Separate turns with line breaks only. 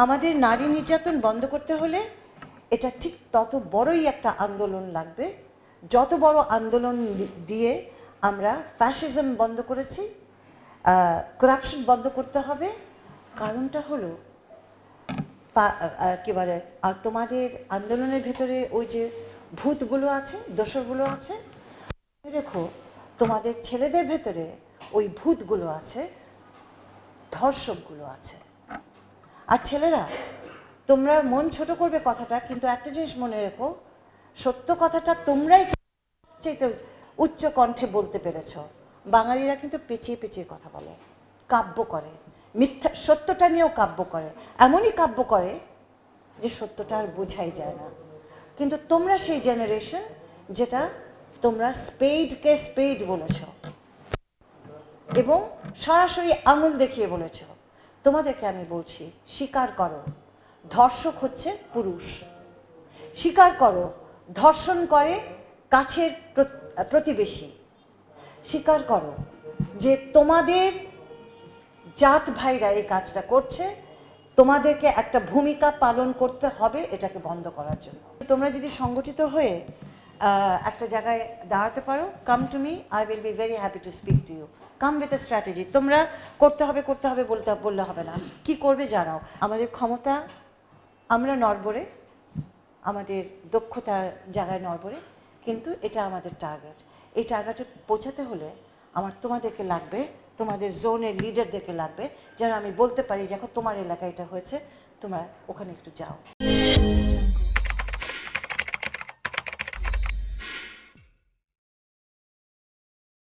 আমাদের নারী নির্যাতন বন্ধ করতে হলে এটা ঠিক তত বড়ই একটা আন্দোলন লাগবে, যত বড় আন্দোলন দিয়ে আমরা ফ্যাসিজম বন্ধ করেছি, করাপশন বন্ধ করতে হবে। কারণটা হলো কি বলে, তোমাদের আন্দোলনের ভেতরে ওই যে ভূতগুলো আছে, দোসরগুলো আছে, রেখো তোমাদের ছেলেদের ভেতরে ওই ভূতগুলো আছে, ধর্ষকগুলো আছে। আর ছেলেরা, তোমরা মন ছোট করবে কথাটা, কিন্তু একটা জিনিস মনে রেখো, সত্য কথাটা তোমরাই চাইতে উচ্চ কণ্ঠে বলতে পেরেছ। বাঙালিরা কিন্তু পেঁচিয়ে পেঁচিয়ে কথা বলে, কাব্য করে, মিথ্যা সত্যটা নিয়েও কাব্য করে, এমনই কাব্য করে যে সত্যটা আর বোঝাই যায় না। কিন্তু তোমরা সেই জেনারেশন যেটা তোমরা স্পেডকে স্পেড বলেছ এবং সরাসরি আঙুল দেখিয়ে বলেছ। তোমাদেরকে আমি বলছি, স্বীকার করো ধর্ষক হচ্ছে পুরুষ, স্বীকার করো ধর্ষণ করে কাছের প্রতিবেশী, স্বীকার করো যে তোমাদের জাত ভাইরা এই কাজটা করছে, তোমাদেরকে একটা ভূমিকা পালন করতে হবে এটাকে বন্ধ করার জন্য। তোমরা যদি সংগঠিত হয়ে একটা জায়গায় দাঁড়াতে পারো, come to me, I will be very happy to speak to you. Come with a strategy. তোমরা করতে হবে বললে হবে না, কি করবে জানাও। আমাদের ক্ষমতা আমরা নড়বড়ে, আমাদের দক্ষতার জায়গায় নড়বড়ে, কিন্তু এটা আমাদের টার্গেট। এই টার্গেটে পৌঁছাতে হলে আমার তোমাদেরকে লাগবে, তোমাদের জোনের লিডারদেরকে লাগবে, যেন আমি বলতে পারি দেখো তোমার এলাকায় এটা হয়েছে, তোমরা ওখানে একটু যাও।